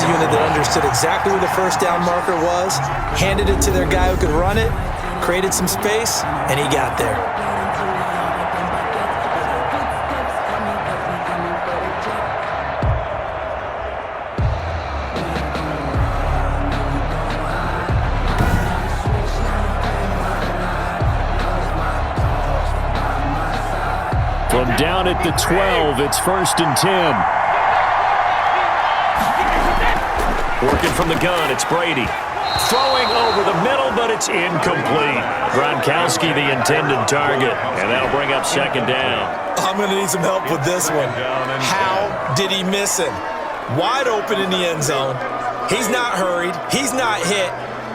unit that understood exactly where the first down marker was, handed it to their guy who could run it, created some space, and he got there. From down at the 12, it's 1st and 10. Working from the gun, it's Brady. Throwing over the middle, but it's incomplete. Gronkowski, the intended target, and that'll bring up 2nd down. I'm going to need some help with this one. How did he miss him? Wide open in the end zone. He's not hurried. He's not hit.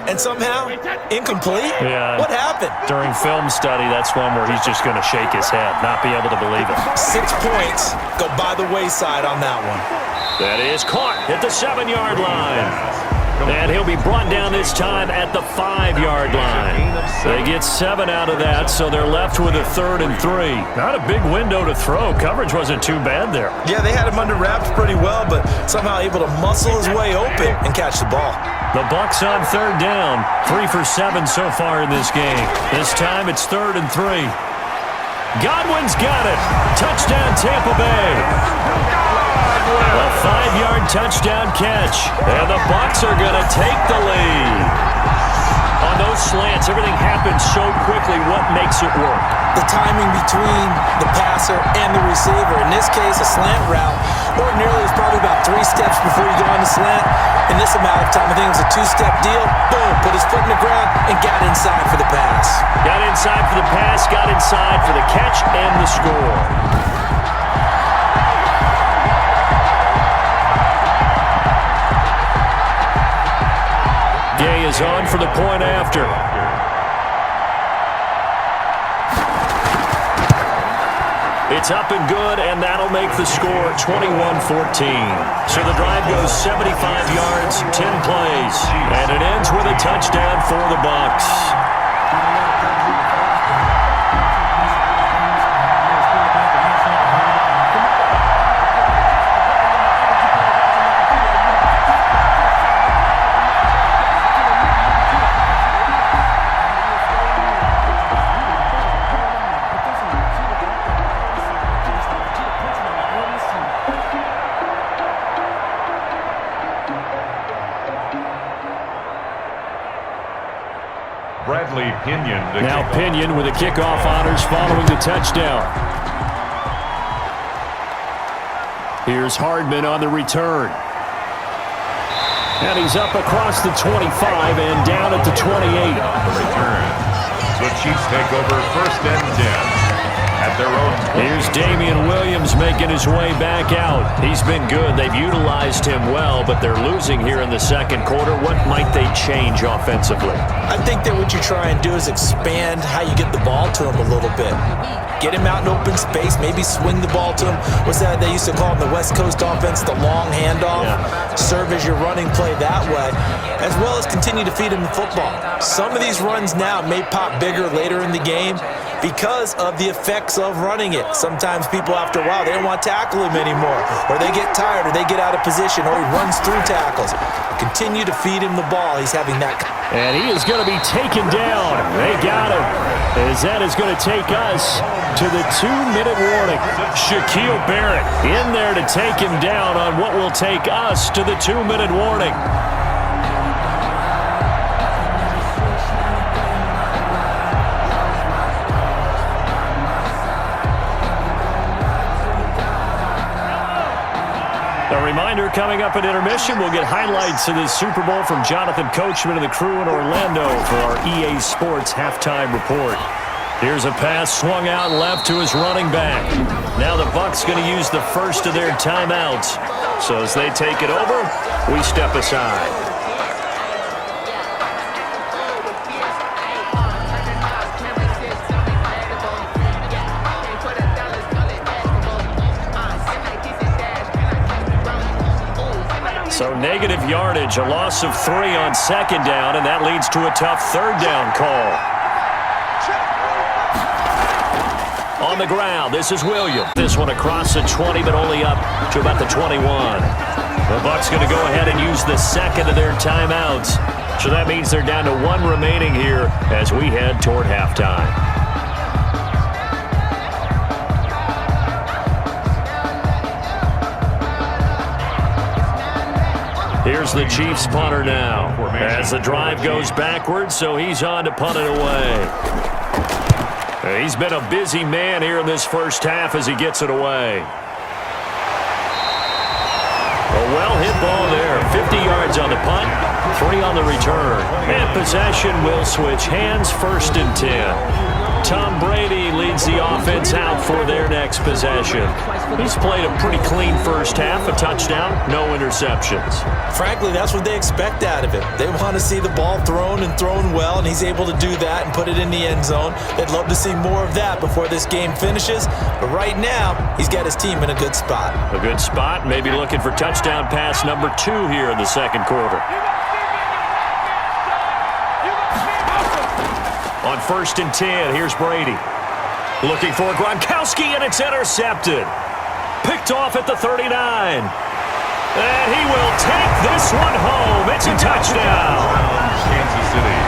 And somehow, incomplete? Yeah. What happened? During film study, that's one where he's just going to shake his head, not be able to believe it. 6 points go by the wayside on that one. That is caught at the 7-yard line. And he'll be brought down this time at the 5-yard line. They get 7 out of that, so they're left with a 3rd and 3. Not a big window to throw. Coverage wasn't too bad there. Yeah, they had him under wraps pretty well, but somehow able to muscle his way open and catch the ball. The Bucs on 3rd down. 3 for 7 so far in this game. This time it's 3rd and 3. Godwin's got it. Touchdown Tampa Bay. A 5-yard touchdown catch. And the Bucs are going to take the lead. On those slants, everything happens so quickly. What makes it work? The timing between the passer and the receiver. In this case, a slant route. Ordinarily, it's probably about 3 steps before you go on the slant. In this amount of time, I think it was a 2-step deal. Boom, put his foot in the ground and got inside for the pass. Got inside for the pass, got inside for the catch and the score. Gay is on for the point after. It's up and good, and that'll make the score 21-14. So the drive goes 75 yards, 10 plays, and it ends with a touchdown for the Bucs. Now Pinion with the kickoff honors following the touchdown. Here's Hardman on the return. And he's up across the 25 and down at the 28. Return. The Chiefs take over 1st and 10. At their own. Here's Damian Williams making his way back out. He's been good. They've utilized him well, but they're losing here in the 2nd quarter. What might they change offensively? I think that what you try and do is expand how you get the ball to him a little bit. Get him out in open space, maybe swing the ball to him. What's that they used to call in the West Coast offense, the long handoff? Yeah. Serve as your running play that way, as well as continue to feed him the football. Some of these runs now may pop bigger later in the game because of the effects of running it. Sometimes people, after a while, they don't want to tackle him anymore, or they get tired, or they get out of position, or he runs through tackles. Continue to feed him the ball. He's having that. And he is going to be taken down. They got him. As that is going to take us to the 2-minute warning. Shaquille Barrett in there to take him down on what will take us to the 2-minute warning. A reminder, coming up at intermission, we'll get highlights of this Super Bowl from Jonathan Coachman and the crew in Orlando for our EA Sports halftime report. Here's a pass swung out left to his running back. Now the Bucs going to use the first of their timeouts. So as they take it over, we step aside. So negative yardage, a loss of 3 on 2nd down, and that leads to a tough 3rd down call. On the ground, this is Williams. This one across the 20, but only up to about the 21. The Bucs going to go ahead and use the second of their timeouts. So that means they're down to 1 remaining here as we head toward halftime. Here's the Chiefs punter now as the drive goes backwards, so he's on to punt it away. He's been a busy man here in this first half as he gets it away. A well-hit ball there. 50 yards on the punt, 3 on the return. And possession will switch hands, 1st and 10. Tom Brady leads the offense out for their next possession. He's played a pretty clean first half, a touchdown, no interceptions. Frankly, that's what they expect out of him. They want to see the ball thrown and thrown well, and he's able to do that and put it in the end zone. They'd love to see more of that before this game finishes, but right now, he's got his team in a good spot. A good spot, maybe looking for touchdown pass number 2 here in the second quarter. On 1st and 10, here's Brady. Looking for Gronkowski, and it's intercepted. Picked off at the 39. And he will take this one home. It's a touchdown. Kansas City.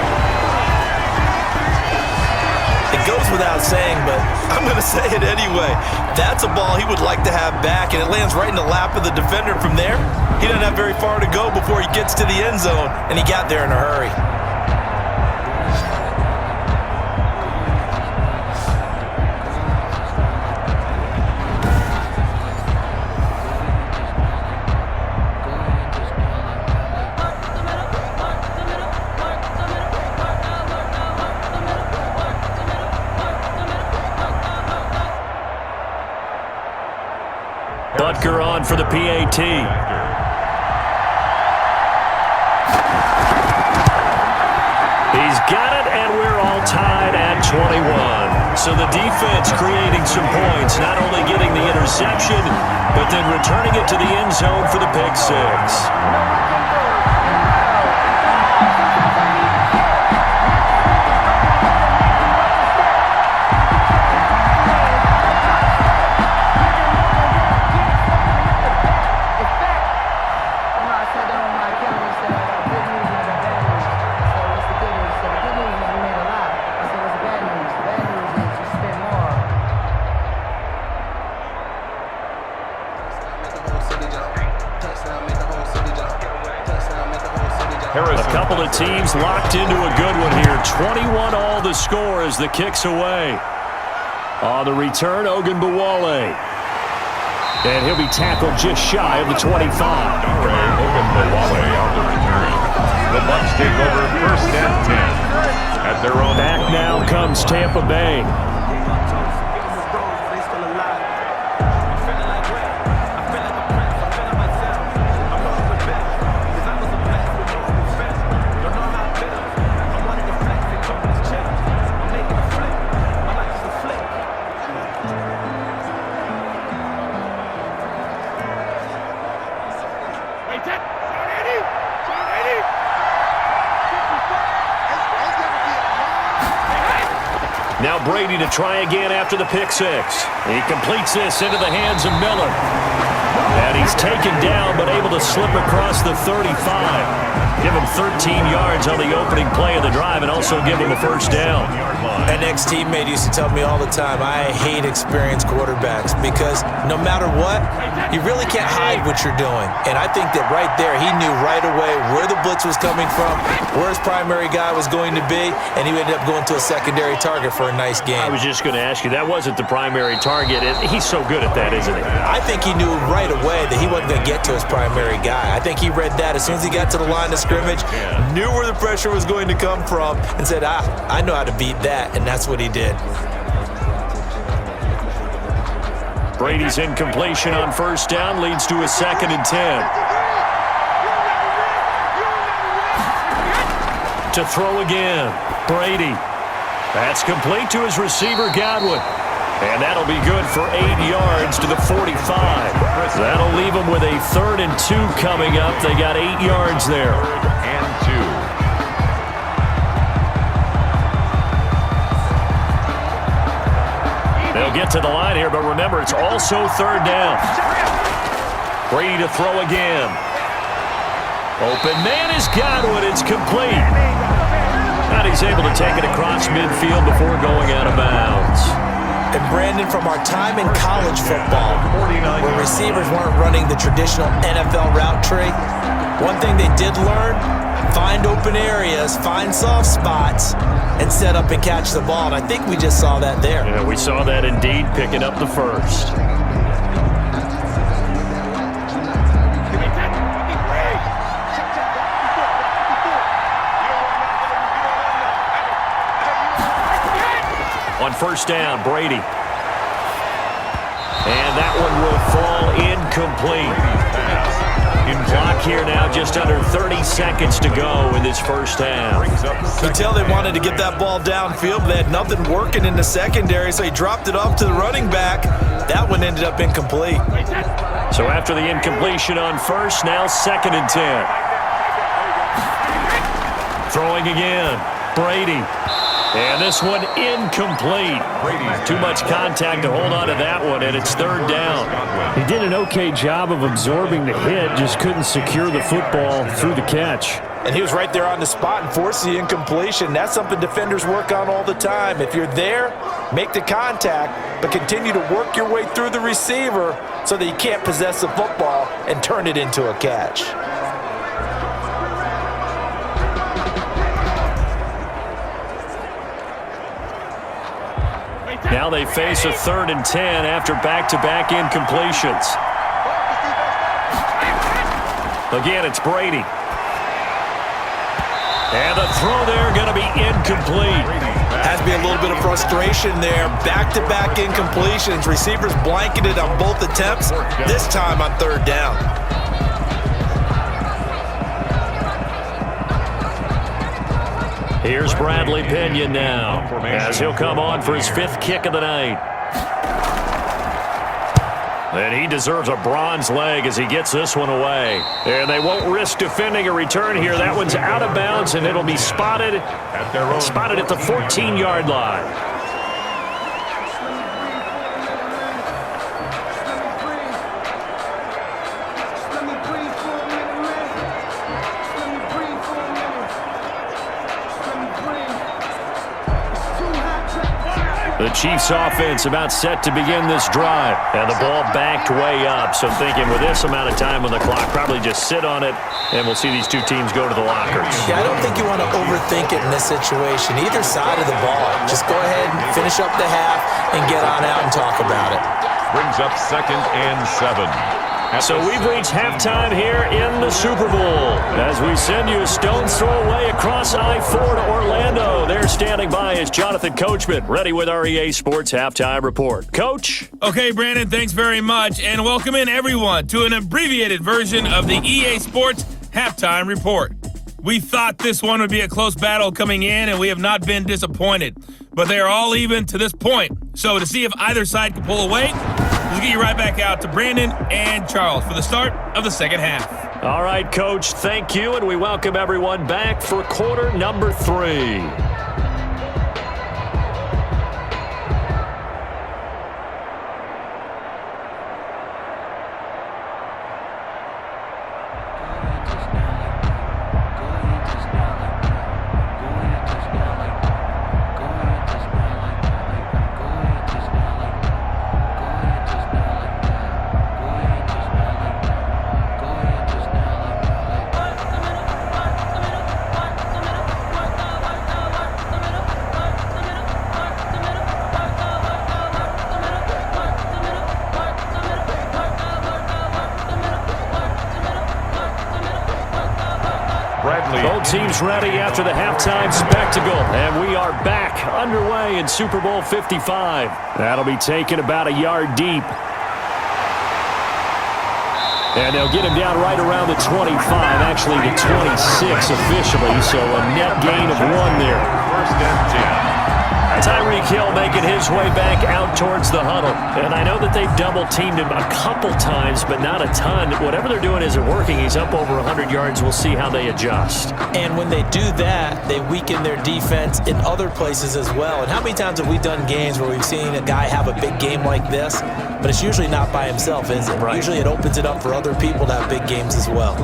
It goes without saying, but I'm going to say it anyway. That's a ball he would like to have back, and it lands right in the lap of the defender. From there, he doesn't have very far to go before he gets to the end zone, and he got there in a hurry. Butker on for the PAT. He's got it, and we're all tied at 21. So the defense creating some points, not only getting the interception, but then returning it to the end zone for the pick 6. A couple of teams locked into a good one here. 21 all the score as the kick's away. On the return, Ogunbowale. And he'll be tackled just shy of the 25. Ogunbowale on the return. The Bucs take over 1st and 10 at their own. Back now comes Tampa Bay. Now Brady to try again after the pick 6. He completes this into the hands of Miller. And he's taken down but able to slip across the 35. Give him 13 yards on the opening play of the drive and also give him a first down. An ex-teammate used to tell me all the time, I hate experienced quarterbacks because no matter what, you really can't hide what you're doing. And I think that right there, he knew right away where the blitz was coming from, where his primary guy was going to be, and he ended up going to a secondary target for a nice game. I was just going to ask you, that wasn't the primary target. He's so good at that, isn't he? I think he knew right away that he wasn't going to get to his primary guy. I think he read that as soon as he got to the line of scrimmage, knew where the pressure was going to come from, and said, I know how to beat that, and that's what he did. Brady's incompletion on first down leads to a 2nd and 10. To throw again, Brady. That's complete to his receiver, Godwin. And that'll be good for 8 yards to the 45. That'll leave them with a 3rd and 2 coming up. They got 8 yards there. 3rd and 2. They'll get to the line here, but remember, it's also 3rd down. Brady to throw again. Open man is Godwin. It's complete. And he's able to take it across midfield before going out of bounds. And Brandon, from our time in college football, where receivers weren't running the traditional NFL route tree, one thing they did learn, find open areas, find soft spots, and set up and catch the ball. And I think we just saw that there. Yeah, we saw that indeed, picking up the first. On first down, Brady. And that one will fall incomplete. Clock here now, just under 30 seconds to go in this first half. You tell they wanted to get that ball downfield, but they had nothing working in the secondary, so he dropped it off to the running back. That one ended up incomplete. So after the incompletion on first, now 2nd and 10. Throwing again, Brady. And this one incomplete. Too much contact to hold on to that one, and it's 3rd down. He did an okay job of absorbing the hit, just couldn't secure the football through the catch. And he was right there on the spot and forced the incompletion. That's something defenders work on all the time. If you're there, make the contact, but continue to work your way through the receiver so that you can't possess the football and turn it into a catch. Now they face a 3rd and 10 after back-to-back incompletions. Again, it's Brady. And the throw there going to be incomplete. Has to be a little bit of frustration there. Back-to-back incompletions. Receivers blanketed on both attempts, this time on 3rd down. Here's Bradley Pinion now, as he'll come on for his 5th kick of the night. And he deserves a bronze leg as he gets this one away. And they won't risk defending a return here. That one's out of bounds, and it'll be spotted at the 14-yard line. The Chiefs offense about set to begin this drive. And the ball backed way up. So thinking with this amount of time on the clock, probably just sit on it, and we'll see these two teams go to the lockers. Yeah, I don't think you want to overthink it in this situation. Either side of the ball. Just go ahead and finish up the half and get on out and talk about it. Brings up 2nd and 7. So we've reached halftime here in the Super Bowl as we send you a stone's throw away across I-4 to Orlando. There standing by is Jonathan Coachman, ready with our EA Sports Halftime Report. Coach? Okay, Brandon, thanks very much, and welcome in everyone to an abbreviated version of the EA Sports Halftime Report. We thought this one would be a close battle coming in, and we have not been disappointed. But they are all even to this point. So to see if either side can pull away, let's get you right back out to Brandon and Charles for the start of the 2nd half. All right, Coach, thank you, and we welcome everyone back for quarter number 3. Both teams ready after the halftime spectacle, and we are back underway in Super Bowl 55. That'll be taken about a yard deep. And they'll get him down right around the 25, actually the 26 officially, so a net gain of 1 there. 1st and 10. Tyreek Hill making his way back out towards the huddle. And I know that they've double-teamed him a couple times, but not a ton. Whatever they're doing isn't working. He's up over 100 yards. We'll see how they adjust. And when they do that, they weaken their defense in other places as well. And how many times have we done games where we've seen a guy have a big game like this, but it's usually not by himself, is it? Right. Usually it opens it up for other people to have big games as well.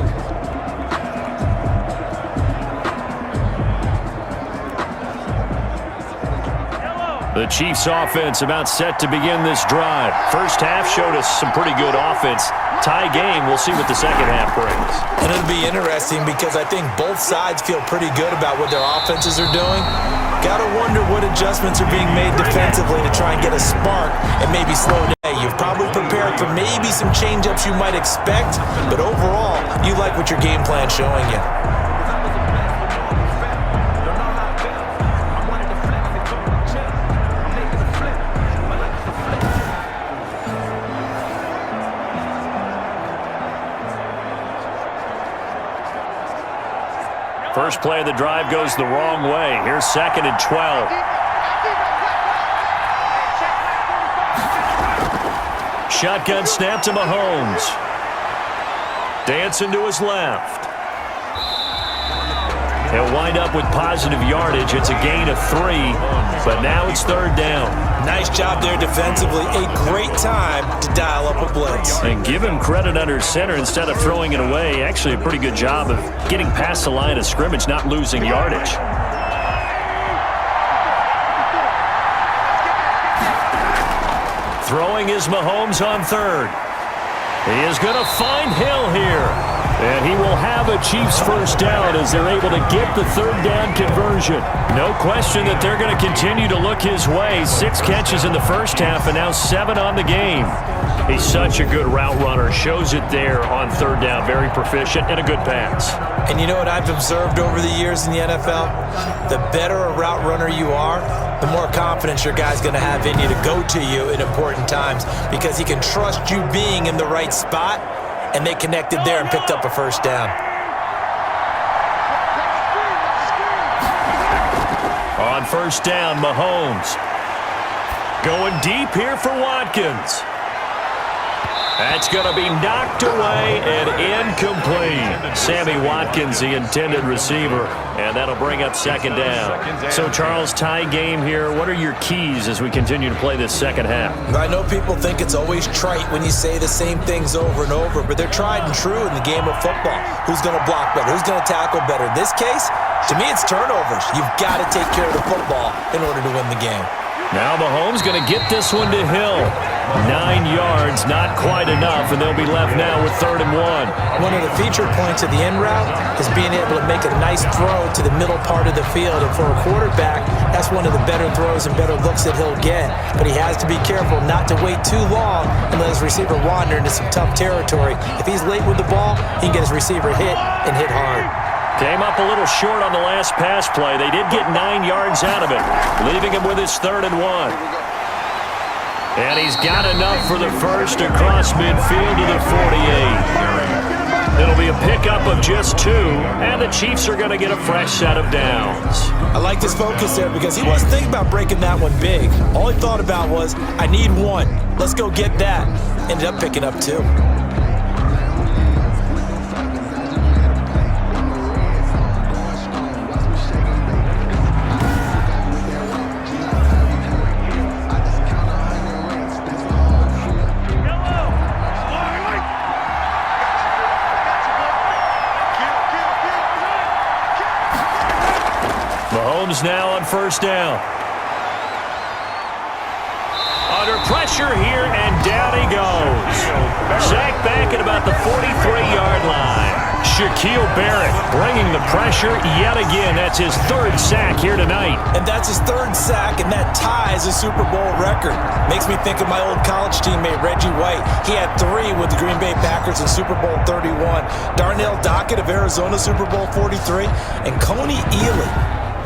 The Chiefs offense about set to begin this drive. First half showed us some pretty good offense. Tie game, we'll see what the second half brings. And it'll be interesting because I think both sides feel pretty good about what their offenses are doing. Got to wonder what adjustments are being made defensively to try and get a spark and maybe slow down. You've probably prepared for maybe some change-ups you might expect, but overall, you like what your game plan's showing you. First play of the drive goes the wrong way. Here's 2nd and 12. Shotgun snap to Mahomes. Dancing to his left. He'll wind up with positive yardage. It's a gain of 3, but now it's 3rd down. Nice job there defensively. A great time to dial up a blitz. And give him credit under center instead of throwing it away. Actually a pretty good job of getting past the line of scrimmage, not losing yardage. Throwing is Mahomes on 3rd. He is going to find Hill here. And he will have a Chiefs first down as they're able to get the 3rd down conversion. No question that they're going to continue to look his way. 6 catches in the first half and now 7 on the game. He's such a good route runner. Shows it there on 3rd down. Very proficient and a good pass. And you know what I've observed over the years in the NFL? The better a route runner you are, the more confidence your guy's going to have in you to go to you in important times because he can trust you being in the right spot. And they connected there and picked up a first down. On first down, Mahomes. Going deep here for Watkins. That's going to be knocked away and incomplete. Sammy Watkins, the intended receiver, and that'll bring up 2nd down. So, Charles, tie game here. What are your keys as we continue to play this second half? I know people think it's always trite when you say the same things over and over, but they're tried and true in the game of football. Who's going to block better? Who's going to tackle better? In this case, to me, it's turnovers. You've got to take care of the football in order to win the game. Now Mahomes going to get this one to Hill. 9 yards, not quite enough, and they'll be left now with 3rd and 1. One of the feature points of the end route is being able to make a nice throw to the middle part of the field. And for a quarterback, that's one of the better throws and better looks that he'll get. But he has to be careful not to wait too long and let his receiver wander into some tough territory. If he's late with the ball, he can get his receiver hit and hit hard. Came up a little short on the last pass play. They did get 9 yards out of it, leaving him with his 3rd and 1. And he's got enough for the first across midfield to the 48. It'll be a pickup of just 2, and the Chiefs are going to get a fresh set of downs. I like this focus there because he wasn't thinking about breaking that one big. All he thought about was, I need 1. Let's go get that. Ended up picking up 2. Now on first down. Under pressure here, and down he goes. Sacked back at about the 43-yard line. Shaquille Barrett bringing the pressure yet again. That's his 3rd sack here tonight. And that's his 3rd sack, and that ties a Super Bowl record. Makes me think of my old college teammate, Reggie White. He had 3 with the Green Bay Packers in Super Bowl 31. Darnell Dockett of Arizona, Super Bowl 43. And Coney Ealy.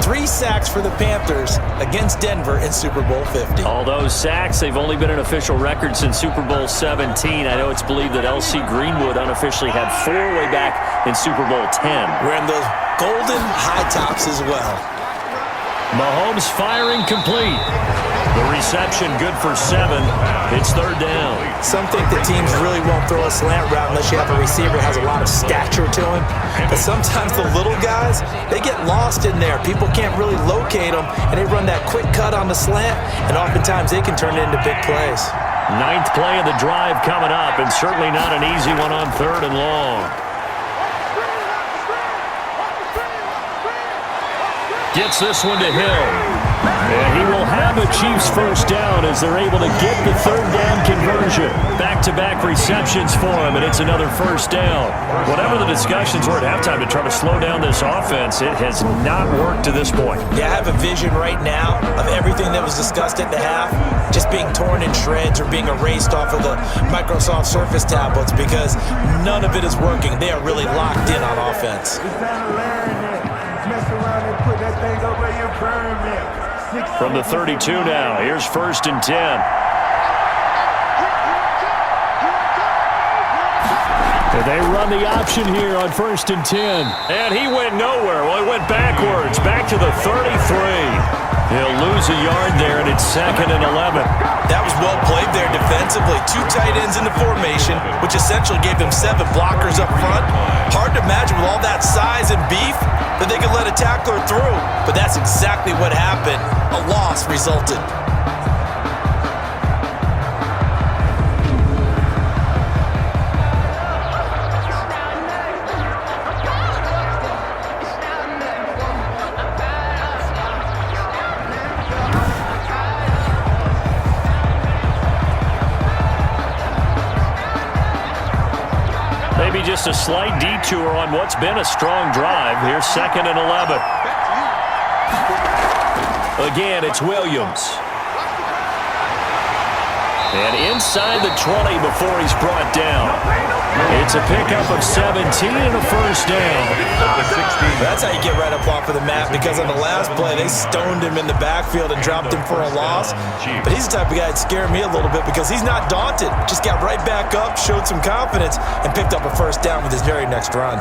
3 sacks for the Panthers against Denver in Super Bowl 50. All those sacks, they've only been an official record since Super Bowl 17. I know it's believed that L.C. Greenwood unofficially had 4 way back in Super Bowl 10. Wearing those golden high tops as well. Mahomes firing complete. The reception good for 7. It's third down. Some think that teams really won't throw a slant route unless you have a receiver that has a lot of stature to him. But sometimes the little guys, they get lost in there. People can't really locate them, and they run that quick cut on the slant, and oftentimes they can turn it into big plays. 9th play of the drive coming up, and certainly not an easy one on 3rd and long. Gets this one to Hill. And he will have a Chiefs first down as they're able to get the third down conversion. Back-to-back receptions for him, and it's another first down. Whatever the discussions were at halftime to try to slow down this offense, it has not worked to this point. Yeah, I have a vision right now of everything that was discussed at the half just being torn in shreds or being erased off of the Microsoft Surface tablets because none of it is working. They are really locked in on offense. From the 32 now, here's 1st and 10. And they run the option here on 1st and 10. And he went nowhere. Well, he went backwards, back to the 33. He'll lose a yard there, and it's 2nd and 11. That was well played there defensively. 2 tight ends in the formation, which essentially gave them 7 blockers up front. Hard to imagine with all that size and beef that they could let a tackler through. But that's exactly what happened. A loss resulted. Maybe just a slight detour on what's been a strong drive. Here's 2nd and 11. Again, it's Williams. And inside the 20 before he's brought down. It's a pickup of 17 and a first down. That's how you get right up off of the mat, because on the last play, they stoned him in the backfield and dropped him for a loss. But he's the type of guy that scared me a little bit because he's not daunted. Just got right back up, showed some confidence, and picked up a first down with his very next run.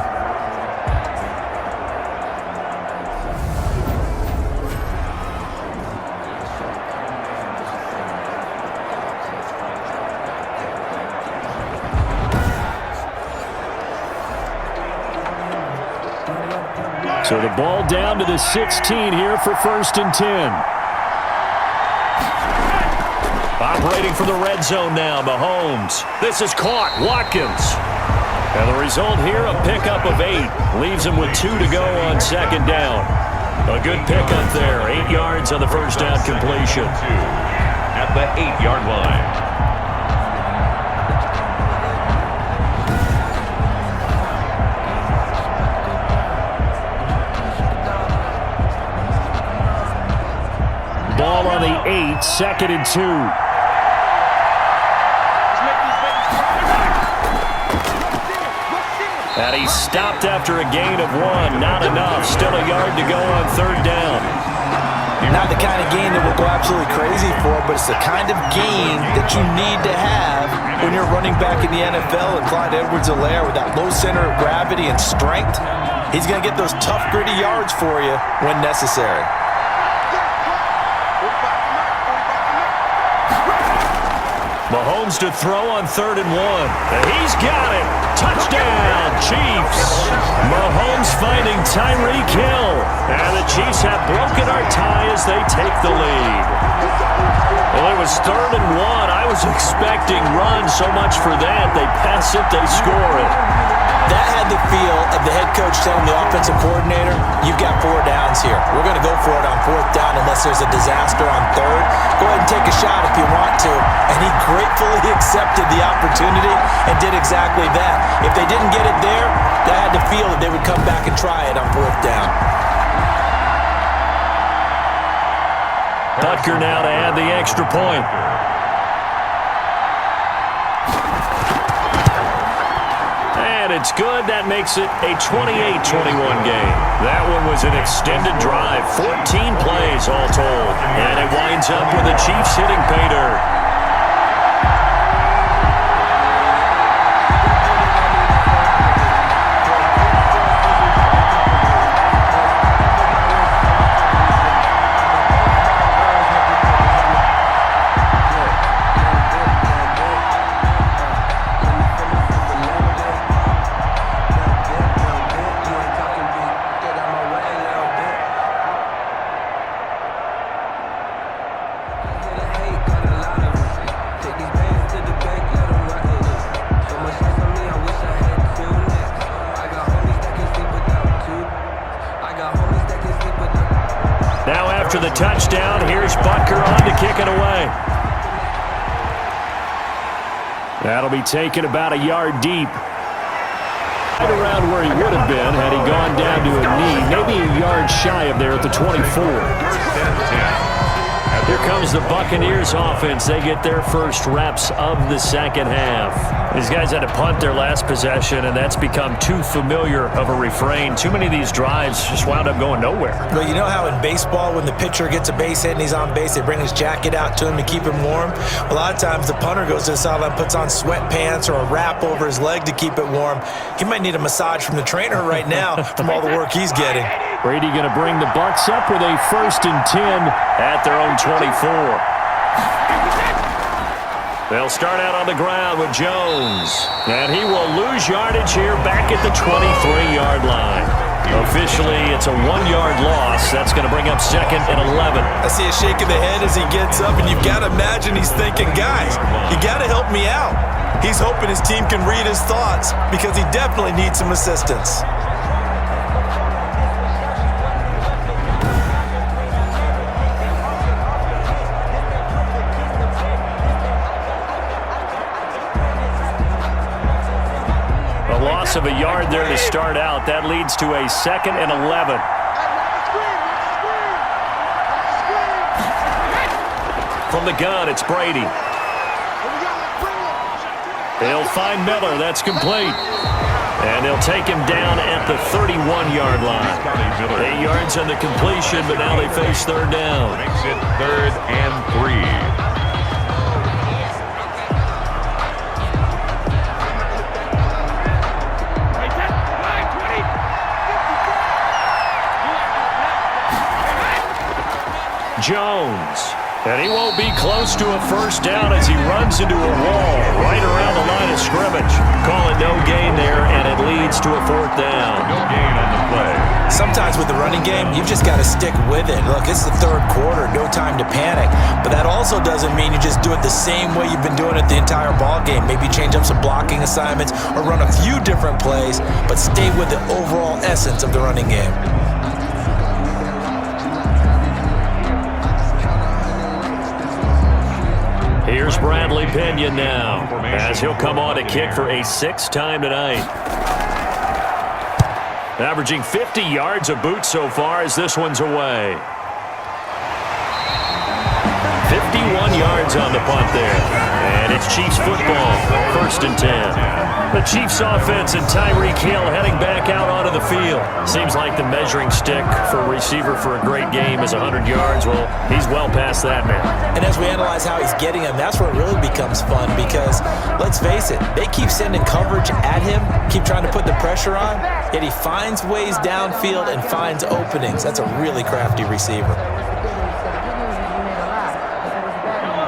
So the ball down to the 16 here for 1st and 10. Operating from the red zone now, Mahomes. This is caught. Watkins. And the result here, a pickup of 8. Leaves him with 2 to go on 2nd down. A good pickup there. 8 yards on the first down completion. At the 8-yard line. Ball on the 8, 2nd and 2. And he stopped after a gain of 1. Not enough. Still a yard to go on 3rd down. Not the kind of gain that we'll go absolutely crazy for, but it's the kind of gain that you need to have when you're running back in the NFL. And Clyde Edwards-Helaire, with that low center of gravity and strength, he's going to get those tough, gritty yards for you when necessary. Mahomes to throw on 3rd and 1. And he's got it. Touchdown, Chiefs. Mahomes finding Tyreek Hill. And the Chiefs have broken our tie as they take the lead. Well, it was 3rd and 1. I was expecting run, so much for that. They pass it, they score it. That had the feel of the head coach telling the offensive coordinator, you've got 4 downs here. We're going to go for it on 4th down unless there's a disaster on 3rd. Go ahead and take a shot if you want to. And he gratefully accepted the opportunity and did exactly that. If they didn't get it there, they had the feel that they would come back and try it on 4th down. Butker now to add the extra point. And it's good. That makes it a 28-21 game. That one was an extended drive. 14 plays all told. And it winds up with the Chiefs hitting pay dirt. Now after the touchdown, here's Butker on to kick it away. That'll be taken about a yard deep. Right around where he would have been had he gone down to a knee, maybe a yard shy of there at the 24. First and 10. Here comes the Buccaneers offense. They get their first reps of the second half. These guys had to punt their last possession, and that's become too familiar of a refrain. Too many of these drives just wound up going nowhere. Well, you know how in baseball, when the pitcher gets a base hit and he's on base, they bring his jacket out to him to keep him warm? A lot of times the punter goes to the sideline, puts on sweatpants or a wrap over his leg to keep it warm. He might need a massage from the trainer right now from all the work he's getting. Brady going to bring the Bucs up with a 1st and 10 at their own 24. They'll start out on the ground with Jones, and he will lose yardage here back at the 23-yard line. Officially, it's a 1-yard loss. That's going to bring up 2nd and 11. I see a shake of the head as he gets up, and you've got to imagine he's thinking, guys, you got to help me out. He's hoping his team can read his thoughts because he definitely needs some assistance. Of a yard there to start out. That leads to a 2nd and 11. From the gun, it's Brady. They'll find Miller. That's complete. And they'll take him down at the 31-yard line. 8 yards on the completion, but now they face 3rd down. Makes it 3rd and 3. Jones, and he won't be close to a 1st down as he runs into a wall right around the line of scrimmage. Call it no gain there, and it leads to a 4th down. No gain on the play. Sometimes with the running game, you've just got to stick with it. Look, it's the 3rd quarter, no time to panic. But that also doesn't mean you just do it the same way you've been doing it the entire ball game. Maybe change up some blocking assignments or run a few different plays, but stay with the overall essence of the running game. Here's Bradley Pinion now, as he'll come on to kick for a 6th time tonight. Averaging 50 yards a boot so far as this one's away. 51 yards on the punt there. And it's Chiefs football, 1st and 10. The Chiefs offense and Tyreek Hill heading back out onto the field. Seems like the measuring stick for a receiver for a great game is 100 yards. Well, he's well past that now. And as we analyze how he's getting them, that's where it really becomes fun because, let's face it, they keep sending coverage at him, keep trying to put the pressure on, yet he finds ways downfield and finds openings. That's a really crafty receiver.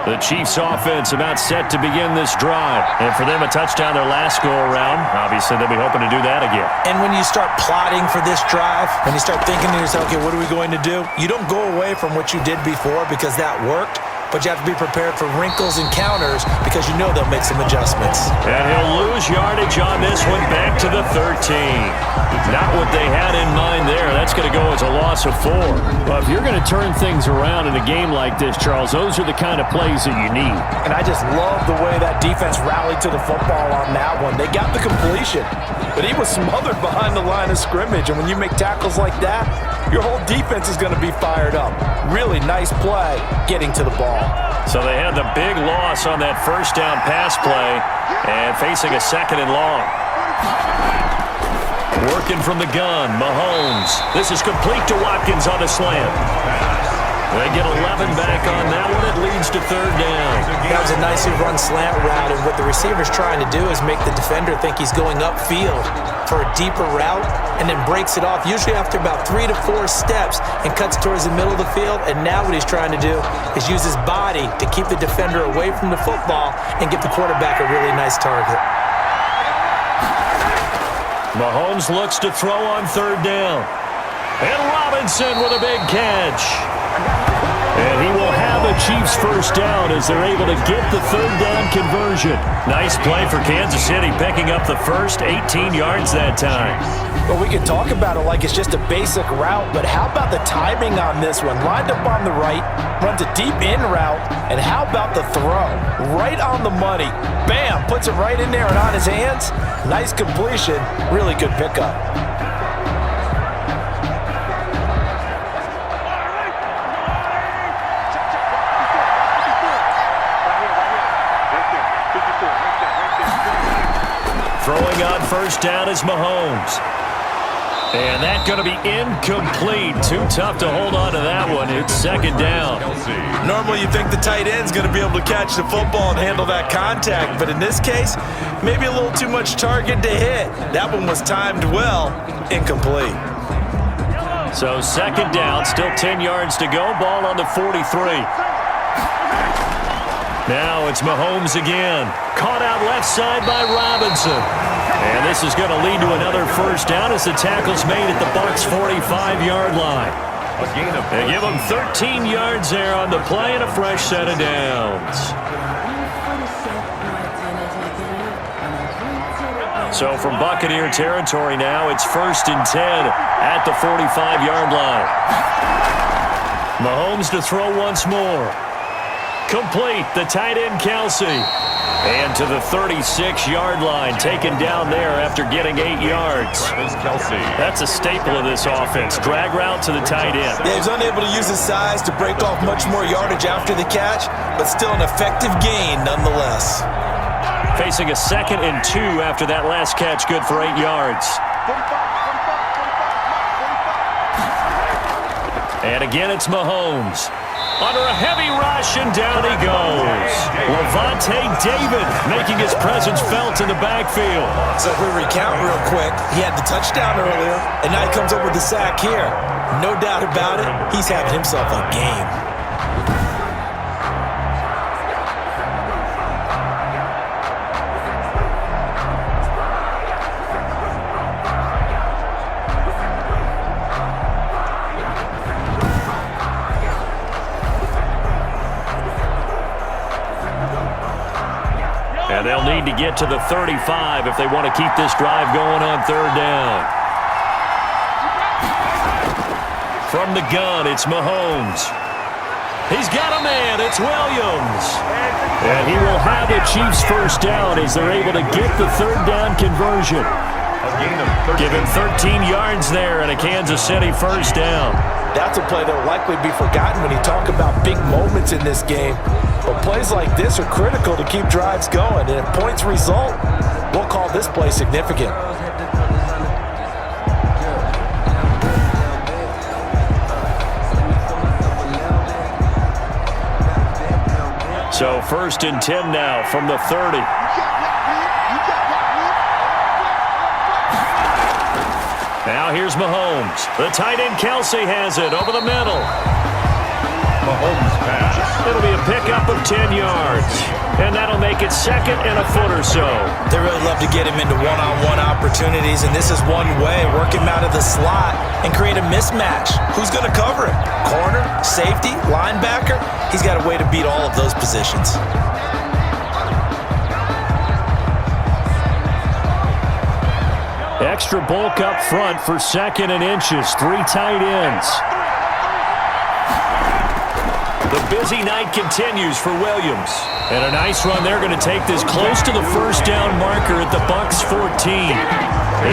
The Chiefs offense about set to begin this drive. And for them, a touchdown their last go-around. Obviously, they'll be hoping to do that again. And when you start plotting for this drive, when you start thinking to yourself, okay, what are we going to do? You don't go away from what you did before because that worked, but you have to be prepared for wrinkles and counters because you know they'll make some adjustments. And he'll lose yardage on this one back to the 13. Not what they had in mind there. That's going to go as a loss of 4. Well, if you're going to turn things around in a game like this, Charles, those are the kind of plays that you need. And I just love the way that defense rallied to the football on that one. They got the completion, but he was smothered behind the line of scrimmage. And when you make tackles like that, your whole defense is going to be fired up. Really nice play getting to the ball. So they had the big loss on that 1st down pass play and facing a 2nd and long. Working from the gun, Mahomes. This is complete to Watkins on the slant. They get 11 back on that one. It leads to 3rd down. That was a nicely run slant route, and what the receiver's trying to do is make the defender think he's going upfield for a deeper route and then breaks it off, usually after about 3 to 4 steps, and cuts towards the middle of the field. And now what he's trying to do is use his body to keep the defender away from the football and give the quarterback a really nice target. Mahomes looks to throw on 3rd down. And Robinson with a big catch. And he will have a Chiefs first down as they're able to get the third down conversion. Nice play for Kansas City, picking up the first 18 yards that time. Well, we can talk about it like it's just a basic route, but how about the timing on this one? Lined up on the right, runs a deep in route, and how about the throw? Right on the money. Bam! Puts it right in there and on his hands. Nice completion. Really good pickup. Throwing on first down is Mahomes. And that's going to be incomplete. Too tough to hold on to that one. It's second down. Normally you think the tight end's going to be able to catch the football and handle that contact, but in this case, maybe a little too much target to hit. That one was timed well. Incomplete. So second down, still 10 yards to go. Ball on the 43. Now it's Mahomes again. Caught out left side by Robinson. And this is going to lead to another first down as the tackle's made at the Bucs' 45-yard line. They give them 13 yards there on the play and a fresh set of downs. So from Buccaneer territory now, it's 1st and 10 at the 45-yard line. Mahomes to throw once more. Complete, the tight end Kelsey. And to the 36-yard line, taken down there after getting 8 yards. That's a staple of this offense. Drag route to the tight end. Yeah, he's unable to use his size to break off much more yardage after the catch, but still an effective gain nonetheless. Facing a 2nd and 2 after that last catch, good for 8 yards. And again, it's Mahomes. Under a heavy rush, and down he goes. Levante David making his presence felt in the backfield. So if we recount real quick, he had the touchdown earlier, and now he comes up with the sack here. No doubt about it, he's having himself a game. And they'll need to get to the 35 if they want to keep this drive going on third down. From the gun, it's Mahomes. He's got a man. It's Williams. And he will have the Chiefs first down as they're able to get the third down conversion. Give him 13 yards there and a Kansas City first down. That's a play that will likely be forgotten when you talk about big moments in this game. But plays like this are critical to keep drives going. And if points result, we'll call this play significant. So 1st and 10 now from the 30. Now here's Mahomes. The tight end Kelsey has it over the middle. Mahomes pass. It'll be a pickup of 10 yards. And that'll make it 2nd and a foot or so. They really love to get him into one-on-one opportunities, and this is one way. Work him out of the slot and create a mismatch. Who's going to cover him? Corner, safety, linebacker? He's got a way to beat all of those positions. Extra bulk up front for 2nd and inches. 3 tight ends. The busy night continues for Williams. And a nice run. They're going to take this close to the first down marker at the Bucs' 14.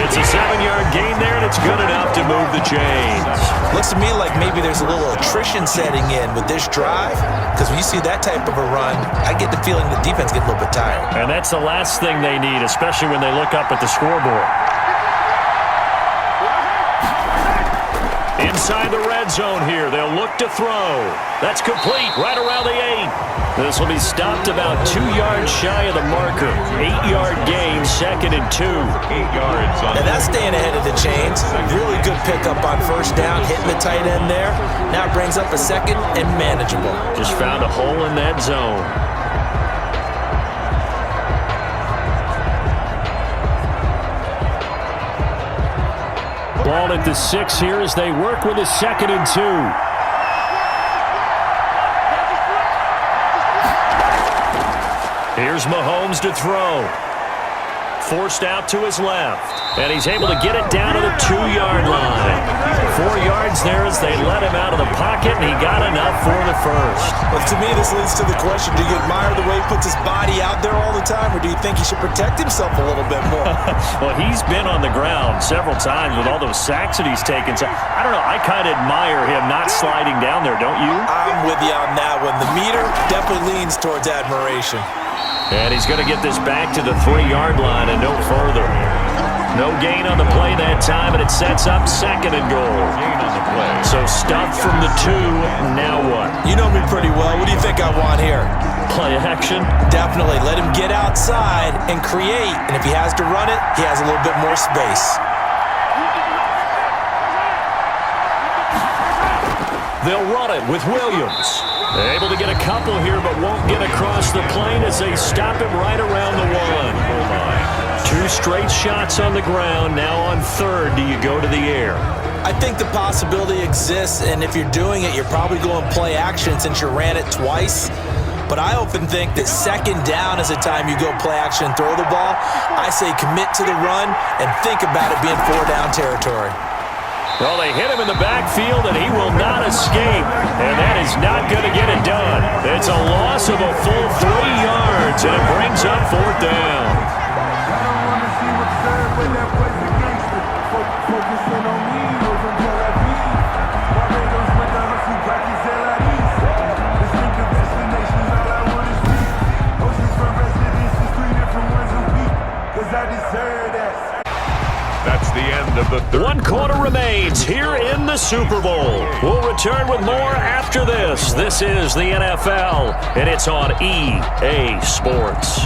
It's a 7-yard gain there, and it's good enough to move the chains. Looks to me like maybe there's a little attrition setting in with this drive, because when you see that type of a run, I get the feeling the defense gets a little bit tired. And that's the last thing they need, especially when they look up at the scoreboard. Inside the red zone here, they'll look to throw. That's complete right around the 8. This will be stopped about 2 yards shy of the marker. 8-yard gain, 2nd and 2. 8 yards on. And that's staying ahead of the chains. Really good pickup on first down, hitting the tight end there. Now brings up a 2nd and manageable. Just found a hole in that zone. Ball at the 6 here as they work with a 2nd and 2. Here's Mahomes to throw. Forced out to his left. And he's able to get it down to the 2-yard line. 4 yards there as they let him out of the pocket, and he got enough for the first. Well, to me, this leads to the question, do you admire the way he puts his body out there all the time, or do you think he should protect himself a little bit more? Well, he's been on the ground several times with all those sacks that he's taken. So, I don't know. I kind of admire him not sliding down there, don't you? I'm with you on that one. The meter definitely leans towards admiration. And he's going to get this back to the 3-yard line and no further. No gain on the play that time, and it sets up 2nd and goal. So stuffed from the 2, now what? You know me pretty well. What do you think I want here? Play action? Definitely. Let him get outside and create, and if he has to run it, he has a little bit more space. They'll run it with Williams. Able to get a couple here, but won't get across the plane as they stop him right around the 1. 2 straight shots on the ground. Now on 3rd, do you go to the air? I think the possibility exists, and if you're doing it, you're probably going play action since you ran it twice. But I often think that 2nd down is the time you go play action and throw the ball. I say commit to the run and think about it being 4-down territory. Well, they hit him in the backfield, and he will not escape. And that is not going to get it done. It's a loss of a full 3 yards, and it brings up 4th down. That's the end of the 3rd. 1 quarter remains here in the Super Bowl. We'll return with more after this. This is the NFL, and it's on EA Sports.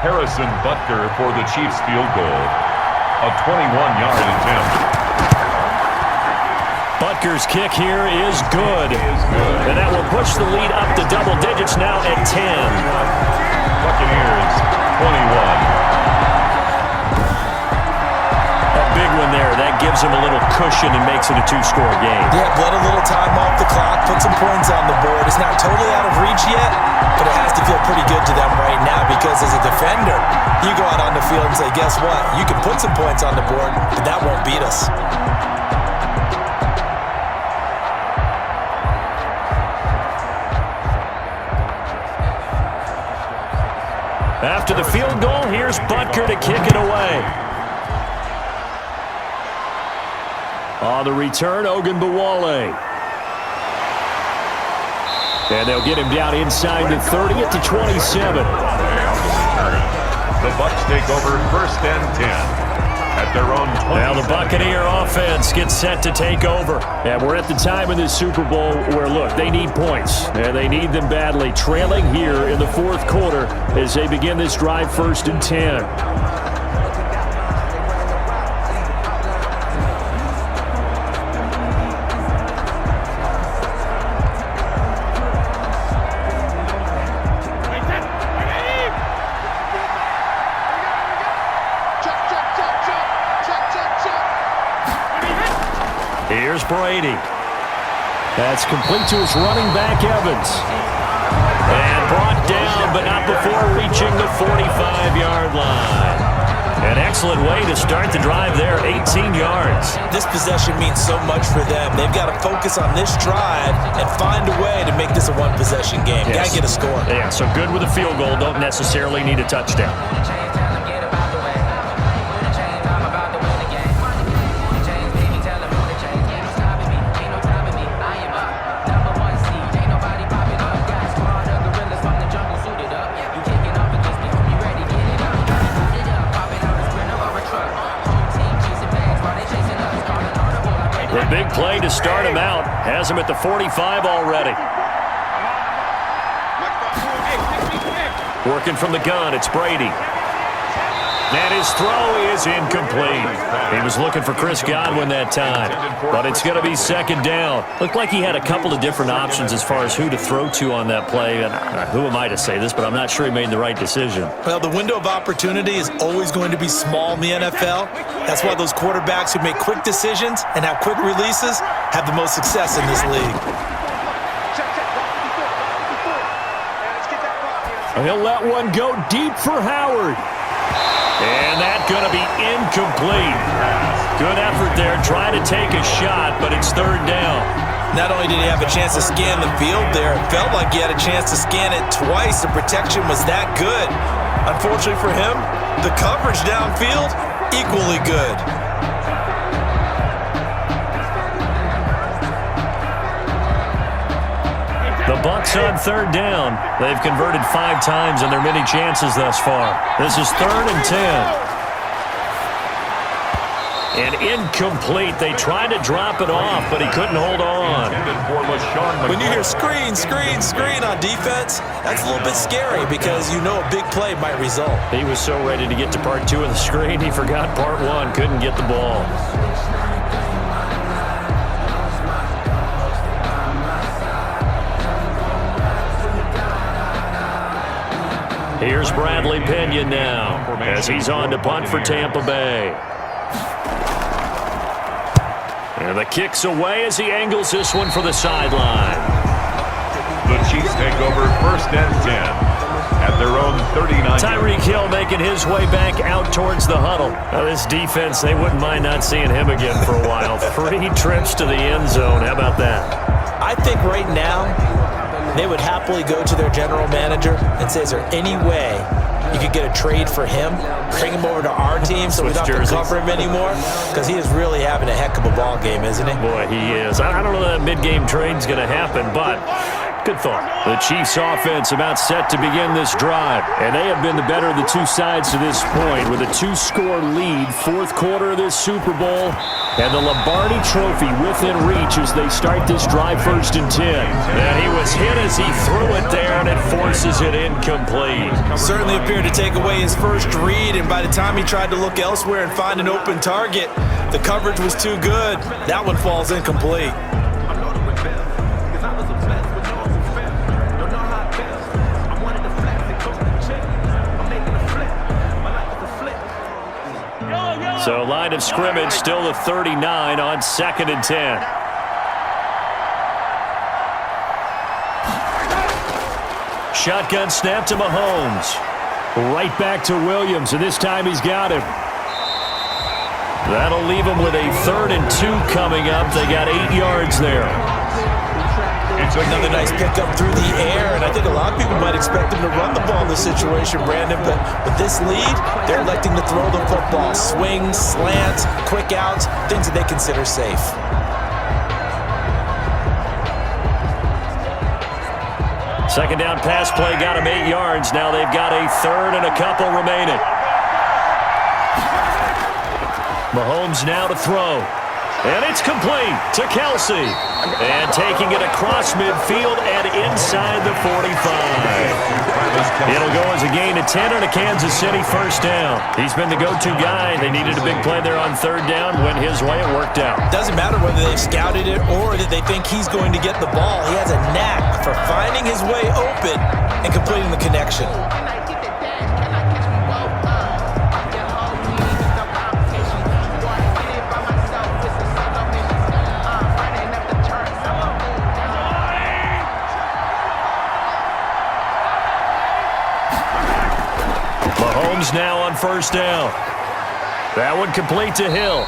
Harrison Butker for the Chiefs field goal. A 21-yard attempt. Butker's kick here is good. And that will push the lead up to double digits now at 10. Buccaneers, 21. A big one there. That gives him a little cushion and makes it a 2-score game. Yeah, let a little time off the clock, put some points on the board. It's not totally out of reach yet, but it has to feel pretty good to them right now because as a defender, you go out on the field and say, guess what? You can put some points on the board, but that won't beat us. After the field goal, here's Butker to kick it away. On the return, Ogunbowale. And they'll get him down inside the 30 at the 27. The Bucs take over 1st and 10 at their own 20. Now the Buccaneer offense gets set to take over. And we're at the time in this Super Bowl where, look, they need points. And they need them badly. Trailing here in the 4th quarter as they begin this drive 1st and 10. Here's Brady. That's complete to his running back, Evans. And brought down, but not before reaching the 45-yard line. An excellent way to start the drive there, 18 yards. This possession means so much for them. They've got to focus on this drive and find a way to make this a one-possession game. Yes. Got to get a score. Yeah, so good with a field goal. Don't necessarily need a touchdown. The big play to start him out has him at the 45 already. Working from the gun, it's Brady. And his throw is incomplete. He was looking for Chris Godwin that time, but it's going to be second down. Looked like he had a couple of different options as far as who to throw to on that play. And who am I to say this, but I'm not sure he made the right decision. Well, the window of opportunity is always going to be small in the NFL. That's why those quarterbacks who make quick decisions and have quick releases have the most success in this league. He'll let one go deep for Howard. And that's going to be incomplete. Good effort there, trying to take a shot, but it's third down. Not only did he have a chance to scan the field there, it felt like he had a chance to scan it twice. The protection was that good. Unfortunately for him, the coverage downfield, equally good. The Bucs on third down. They've converted 5 times in their many chances thus far. This is 3rd and 10. And incomplete. They tried to drop it off, but he couldn't hold on. When you hear screen, screen, screen on defense, that's a little bit scary because you know a big play might result. He was so ready to get to part 2 of the screen, he forgot part 1. Couldn't get the ball. Here's Bradley Pinion now as he's on to punt for Tampa Bay. And the kick's away as he angles this one for the sideline. The Chiefs take over 1st and 10 at their own 39. Tyreek Hill making his way back out towards the huddle. Now this defense, they wouldn't mind not seeing him again for a while. 3 trips to the end zone. How about that? I think right now they would happily go to their general manager and say, is there any way you could get a trade for him, bring him over to our team so we don't have to cover him anymore? Because he is really having a heck of a ball game, isn't he? Boy, he is. I don't know that mid-game trade's going to happen, but good thought. The Chiefs offense about set to begin this drive, and they have been the better of the two sides to this point with a 2-score lead, 4th quarter of this Super Bowl, and the Lombardi Trophy within reach as they start this drive 1st and 10. And he was hit as he threw it there, and it forces it incomplete. Certainly appeared to take away his first read, and by the time he tried to look elsewhere and find an open target, the coverage was too good. That one falls incomplete. So line of scrimmage still the 39 on 2nd and 10. Shotgun snap to Mahomes. Right back to Williams, and this time he's got him. That'll leave him with a 3rd and 2 coming up. They got 8 yards there. Another nice pickup through the air, and I think a lot of people might expect him to run the ball in this situation, Brandon, but with this lead, they're electing to throw the football. Swings, slants, quick outs, things that they consider safe. Second down pass play got him 8 yards. Now they've got a 3rd and a couple remaining. Mahomes now to throw. And it's complete to Kelsey. And taking it across midfield and inside the 45. It'll go as a gain of 10 and a Kansas City 1st down. He's been the go-to guy. They needed a big play there on 3rd down. Went his way. It worked out. Doesn't matter whether they've scouted it or that they think he's going to get the ball. He has a knack for finding his way open and completing the connection. Mahomes now on 1st down. That one complete to Hill.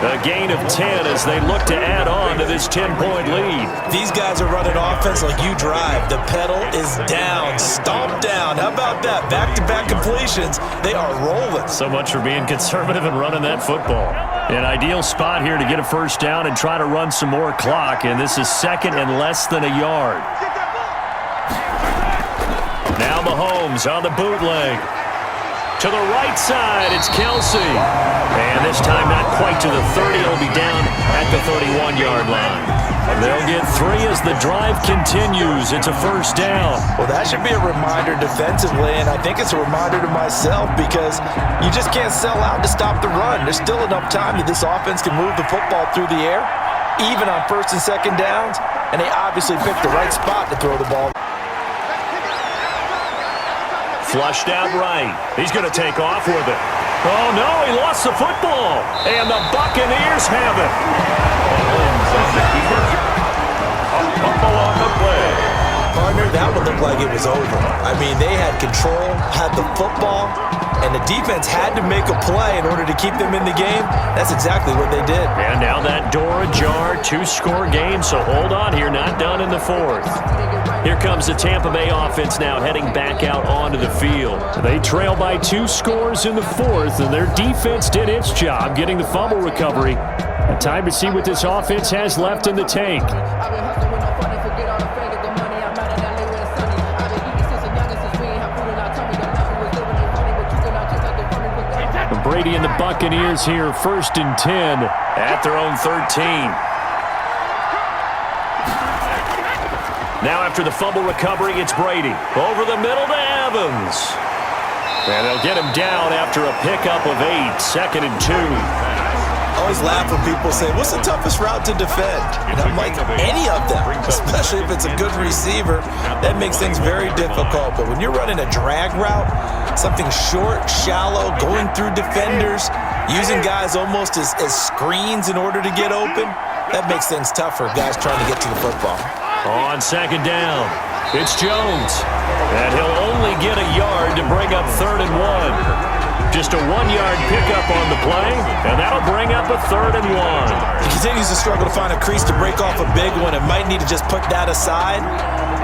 A gain of 10 as they look to add on to this 10-point lead. These guys are running offense like you drive. The pedal is down, stomp down. How about that? Back-to-back completions. They are rolling. So much for being conservative and running that football. An ideal spot here to get a 1st down and try to run some more clock, and this is 2nd and less than a yard. Now Mahomes on the bootleg. To the right side, it's Kelsey. And this time not quite to the 30. It'll be down at the 31-yard line. They'll get 3 as the drive continues. It's a first down. Well, that should be a reminder defensively, and I think it's a reminder to myself because you just can't sell out to stop the run. There's still enough time that this offense can move the football through the air, even on first and second downs, and they obviously picked the right spot to throw the ball. Flushed out right. He's going to take off with it. Oh, no, he lost the football, and the Buccaneers have it. A fumble on the play. Partner, that would look like it was over. I mean, they had control, had the football, and the defense had to make a play in order to keep them in the game. That's exactly what they did. And now that door ajar, 2-score game, so hold on here, not done in the 4th. Here comes the Tampa Bay offense now heading back out onto the field. They trail by 2 scores in the 4th, and their defense did its job getting the fumble recovery. And time to see what this offense has left in the tank. Brady and the Buccaneers here, 1st and 10 at their own 13. Now after the fumble recovery, it's Brady. Over the middle to Evans. And they'll get him down after a pickup of 8, 2nd and 2. I always laugh when people say, what's the toughest route to defend? And I'm like, any of them, especially if it's a good receiver. That makes things very difficult. But when you're running a drag route, something short, shallow, going through defenders, using guys almost as screens in order to get open, that makes things tough for guys trying to get to the football. On 2nd down, it's Jones. And he'll only get a yard to bring up 3rd and 1. Just a 1-yard pickup on the play, and that'll bring up a 3rd and 1. He continues to struggle to find a crease to break off a big one and might need to just put that aside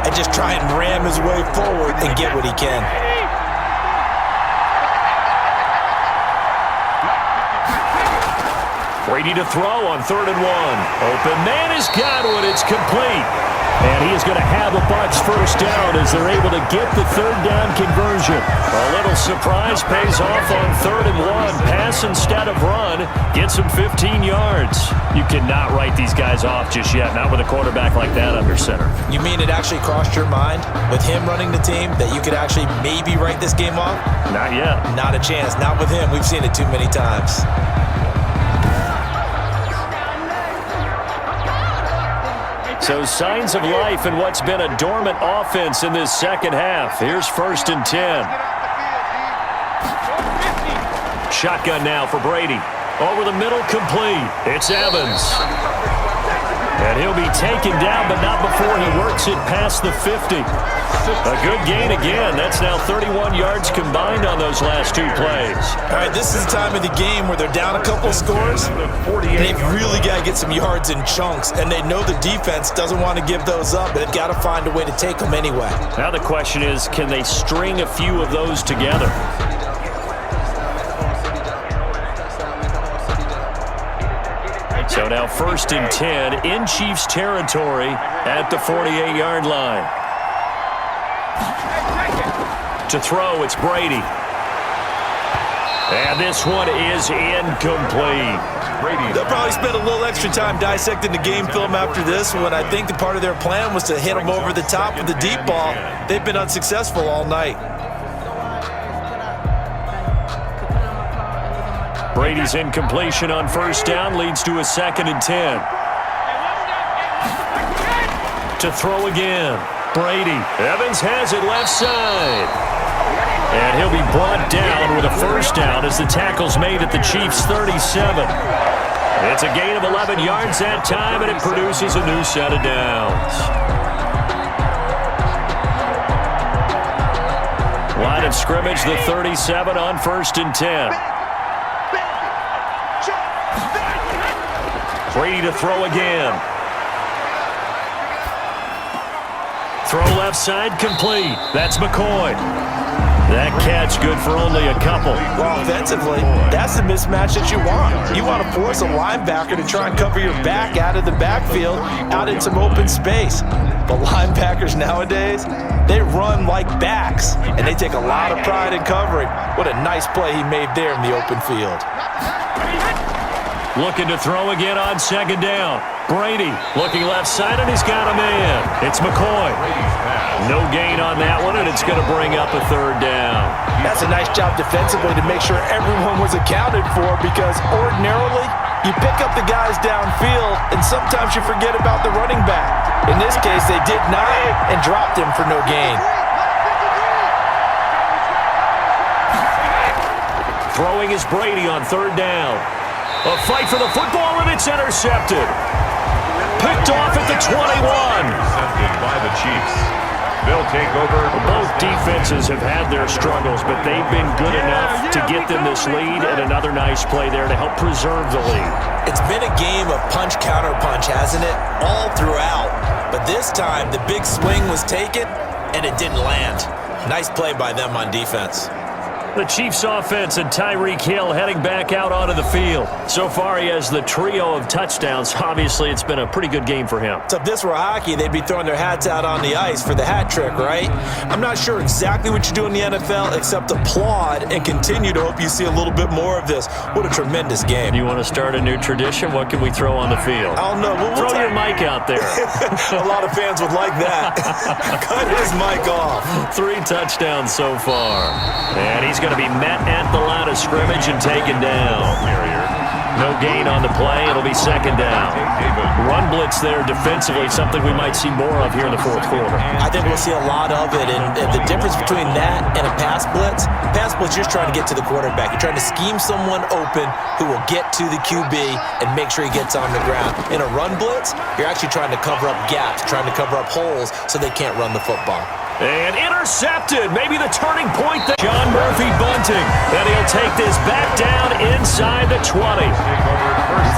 and just try and ram his way forward and get what he can. Brady to throw on 3rd and 1. Open man is Godwin. It's complete. And he is going to have a Bucs first down as they're able to get the 3rd down conversion. A little surprise pays off on 3rd and 1. Pass instead of run. Gets him 15 yards. You cannot write these guys off just yet, not with a quarterback like that under center. You mean it actually crossed your mind with him running the team that you could actually maybe write this game off? Not yet. Not a chance. Not with him. We've seen it too many times. So signs of life in what's been a dormant offense in this second half. Here's 1st and 10. Shotgun now for Brady. Over the middle, complete. It's Evans. And he'll be taken down, but not before he works it past the 50. A good gain again. That's now 31 yards combined on those last 2 plays. All right, this is the time of the game where they're down a couple scores. They've really got to get some yards in chunks, and they know the defense doesn't want to give those up, but they've got to find a way to take them anyway. Now the question is, can they string a few of those together? So now 1st and 10 in Chiefs territory at the 48-yard line. To throw, it's Brady. And this one is incomplete. They'll probably spend a little extra time dissecting the game film after this one. I think the part of their plan was to hit them over the top with the deep ball. They've been unsuccessful all night. Brady's incompletion on 1st down leads to a 2nd and 10. To throw again, Brady. Evans has it left side. And he'll be brought down with a 1st down as the tackle's made at the Chiefs' 37. It's a gain of 11 yards that time, and it produces a new set of downs. Line of scrimmage, the 37 on 1st and 10. Brady to throw again. Throw left side, complete. That's McCoy. That catch good for only a couple. Well, offensively, that's the mismatch that you want. You want to force a linebacker to try and cover your back out of the backfield, out in some open space. But linebackers nowadays, they run like backs, and they take a lot of pride in covering. What a nice play he made there in the open field. Looking to throw again on 2nd down. Brady looking left side, and he's got a man. It's McCoy. No gain on that one, and it's going to bring up a third down. That's a nice job defensively to make sure everyone was accounted for, because ordinarily you pick up the guys downfield and sometimes you forget about the running back. In this case, they did not and dropped him for no gain. Throwing is Brady on third down. A fight for the football, and it's intercepted. Picked off at the 21. Intercepted by the Chiefs. They'll take over. Both defenses have had their struggles, but they've been good enough to get them this lead, and another nice play there to help preserve the lead. It's been a game of punch-counter-punch, hasn't it? All throughout. But this time, the big swing was taken, and it didn't land. Nice play by them on defense. The Chiefs offense and Tyreek Hill heading back out onto the field. So far, he has the trio of touchdowns. Obviously, it's been a pretty good game for him. So if this were hockey, they'd be throwing their hats out on the ice for the hat trick, right? I'm not sure exactly what you do in the NFL except applaud and continue to hope you see a little bit more of this. What a tremendous game. You want to start a new tradition? What can we throw on the field? I don't know. Throw your mic out there. A lot of fans would like that. Cut his mic off. 3 touchdowns so far. And he's going to be met at the line of scrimmage and taken down. No gain on the play. It'll be second down. Run blitz there defensively, something we might see more of here in the fourth quarter. I think we'll see a lot of it. And the difference between that and a pass blitz, you're just trying to get to the quarterback. You're trying to scheme someone open who will get to the QB and make sure he gets on the ground. In a run blitz, you're actually trying to cover up gaps, trying to cover up holes so they can't run the football. And intercepted. Maybe the turning point there. John Murphy bunting. And he'll take this back down inside the 20.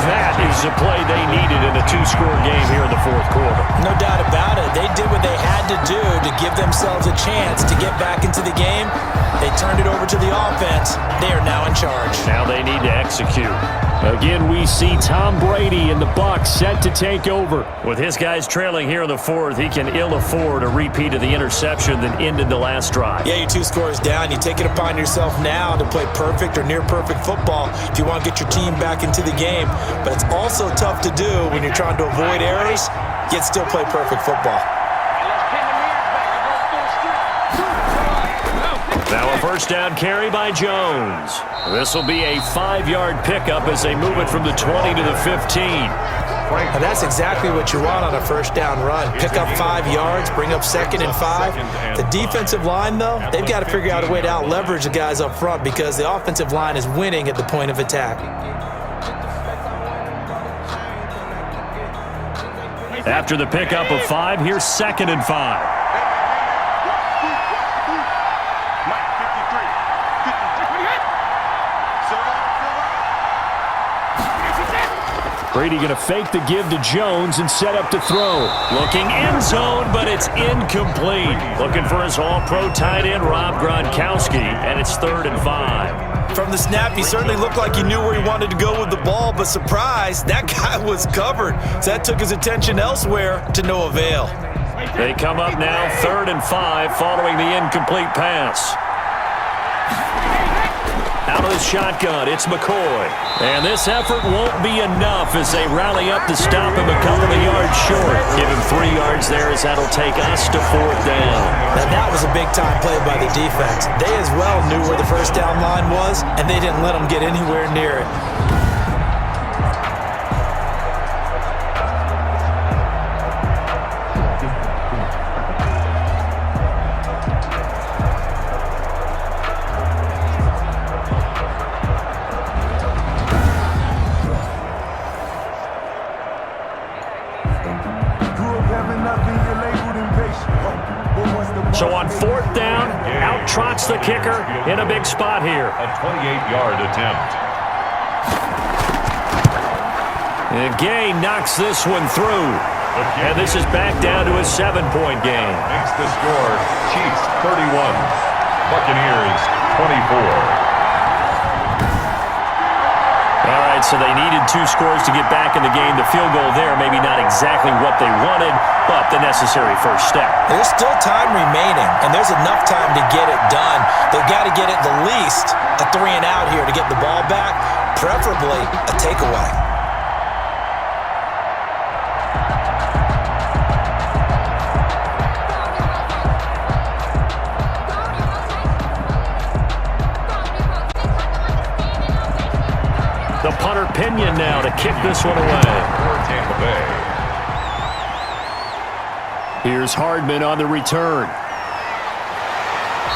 That is the play they needed in a 2-score game here in the fourth quarter. No doubt about it. They did what they had to do to give themselves a chance to get back into the game. They turned it over to the offense. They are now in charge. Now they need to execute. Again, we see Tom Brady and the Bucs set to take over. With his guys trailing here in the fourth, he can ill afford a repeat of the interception that ended the last drive. Yeah, you're 2 scores down. You take it upon yourself now to play perfect or near-perfect football if you want to get your team back into the game. But it's also tough to do when you're trying to avoid errors, yet still play perfect football. Now a first down carry by Jones. This will be a 5-yard pickup as they move it from the 20 to the 15. And that's exactly what you want on a first down run. Pick up 5 yards, bring up 2nd and 5. The defensive line, though, they've got to figure out a way to out-leverage the guys up front because the offensive line is winning at the point of attack. After the pickup of 5, here's 2nd and 5. Brady going to fake the give to Jones and set up to throw. Looking end zone, but it's incomplete. Looking for his all-pro tight end, Rob Gronkowski, and it's 3rd and 5. From the snap, he certainly looked like he knew where he wanted to go with the ball, but surprise, that guy was covered. So that took his attention elsewhere to no avail. They come up now 3rd and 5 following the incomplete pass. Out of the shotgun, it's McCoy. And this effort won't be enough as they rally up to stop him a couple of yards short. Give him 3 yards there as that'll take us to 4th down. Now that was a big-time play by the defense. They as well knew where the first down line was, and they didn't let them get anywhere near it. So on 4th down, out trots the kicker in a big spot here. A 28-yard attempt. And Gay knocks this one through. And this is back down to a 7-point game. Makes the score Chiefs 31, Buccaneers 24. All right, so they needed 2 scores to get back in the game. The field goal there, maybe not exactly what they wanted, but the necessary first step. There's still time remaining, and there's enough time to get it done. They've got to get at the least a 3-and-out here to get the ball back, preferably a takeaway. kick this one away. For Tampa Bay. Here's Hardman on the return.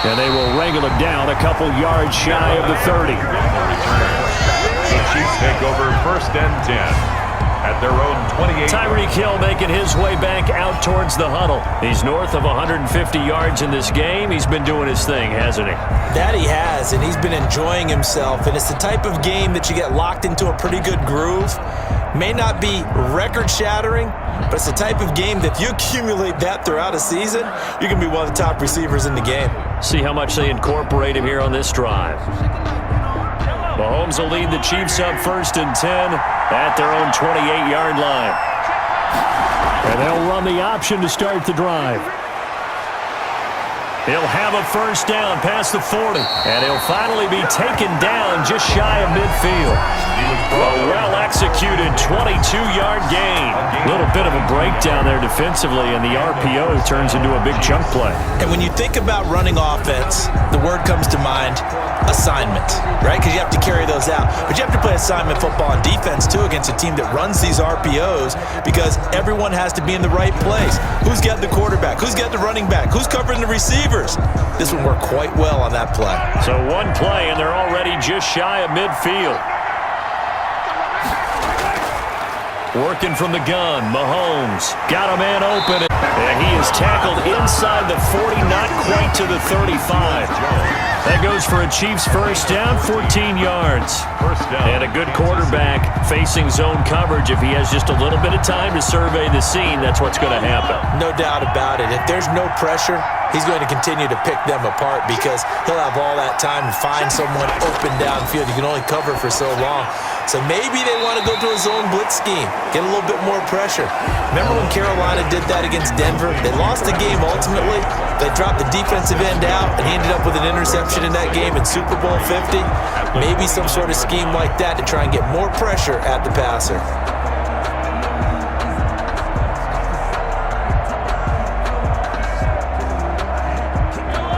And they will wrangle it down a couple yards shy of the 30. The Chiefs take over 1st and 10 at their own 28. Tyreek Hill making his way back out towards the huddle. He's north of 150 yards in this game. He's been doing his thing, hasn't he? That he has, and he's been enjoying himself. And it's the type of game that you get locked into a pretty good groove. May not be record-shattering, but it's the type of game that if you accumulate that throughout a season, you're going to be one of the top receivers in the game. See how much they incorporate him here on this drive. Mahomes will lead the Chiefs up 1st and 10 at their own 28-yard line. And they'll run the option to start the drive. He'll have a 1st down past the 40. And he'll finally be taken down just shy of midfield. A well-executed 22-yard gain. A little bit of a breakdown there defensively, and the RPO turns into a big chunk play. And when you think about running offense, the word comes to mind, assignment, right? Because you have to carry those out. But you have to play assignment football on defense, too, against a team that runs these RPOs because everyone has to be in the right place. Who's got the quarterback? Who's got the running back? Who's covering the receivers? This one worked quite well on that play. So one play, and they're already just shy of midfield. Working from the gun, Mahomes got a man open, and he is tackled inside the 40, not quite to the 35. That goes for a Chiefs 1st down, 14 yards. 1st down. And a good quarterback facing zone coverage. If he has just a little bit of time to survey the scene, that's what's going to happen. No doubt about it. If there's no pressure, he's going to continue to pick them apart because he'll have all that time to find someone open downfield. You can only cover for so long. So maybe they want to go to a zone blitz scheme, get a little bit more pressure. Remember when Carolina did that against Denver? They lost the game ultimately. They dropped the defensive end out, and he ended up with an interception in that game in Super Bowl 50. Maybe some sort of scheme like that to try and get more pressure at the passer.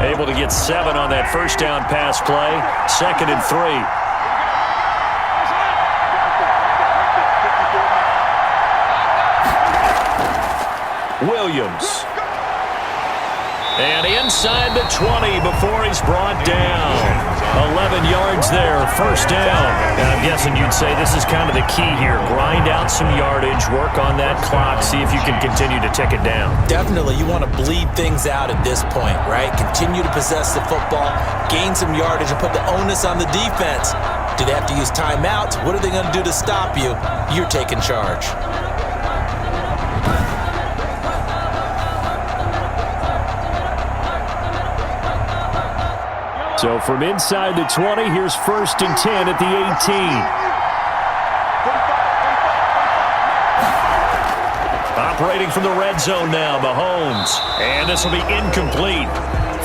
Able to get 7 on that 1st down pass play. 2nd and 3. Williams. And inside the 20 before he's brought down. 11 yards there, 1st down. And I'm guessing you'd say this is kind of the key here. Grind out some yardage, work on that clock, see if you can continue to tick it down. Definitely, you want to bleed things out at this point, right? Continue to possess the football, gain some yardage, and put the onus on the defense. Do they have to use timeouts? What are they going to do to stop you? You're taking charge. So from inside the 20, here's 1st and 10 at the 18. Operating from the red zone now, Mahomes. And this will be incomplete.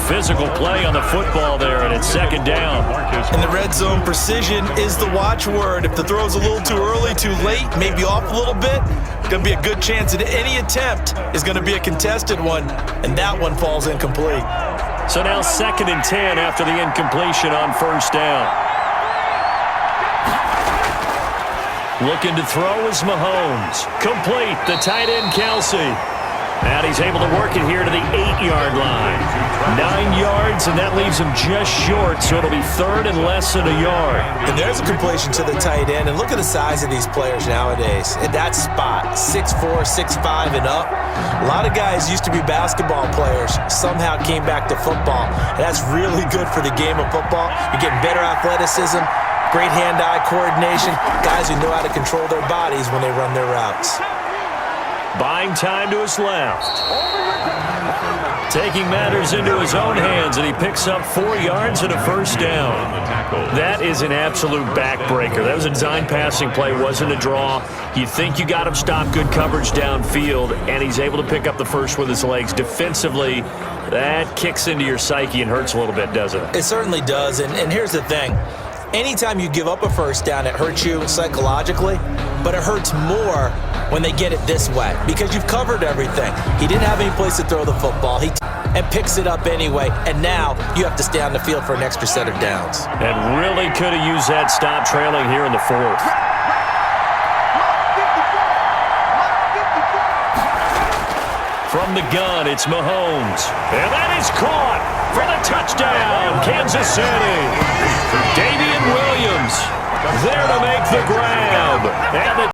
Physical play on the football there, and it's 2nd down. In the red zone, precision is the watchword. If the throw's a little too early, too late, maybe off a little bit, going to be a good chance that any attempt is going to be a contested one, and that one falls incomplete. So now 2nd and 10 after the incompletion on 1st down. Looking to throw is Mahomes. Complete, the tight end Kelsey. And he's able to work it here to the 8-yard line. 9 yards, and that leaves him just short, so it'll be 3rd and less than a yard. And there's a completion to the tight end, and look at the size of these players nowadays. At that spot, 6'4", 6'5", and up. A lot of guys used to be basketball players, somehow came back to football. And that's really good for the game of football. You're getting better athleticism, great hand-eye coordination, guys who know how to control their bodies when they run their routes. Buying time to his left. Taking matters into his own hands, and he picks up 4 yards and a 1st down. That is an absolute backbreaker. That was a design passing play, wasn't a draw. You think you got him stopped, good coverage downfield, and he's able to pick up the first with his legs. Defensively, that kicks into your psyche and hurts a little bit, doesn't it? It certainly does, and here's the thing. Anytime you give up a 1st down, it hurts you psychologically, but it hurts more when they get it this way because you've covered everything. He didn't have any place to throw the football. And picks it up anyway, and now you have to stay on the field for an extra set of downs. And really could have used that stop trailing here in the 4th. From the gun, it's Mahomes. And that is caught for the touchdown, Kansas City. Damian Williams there to make the grab. And the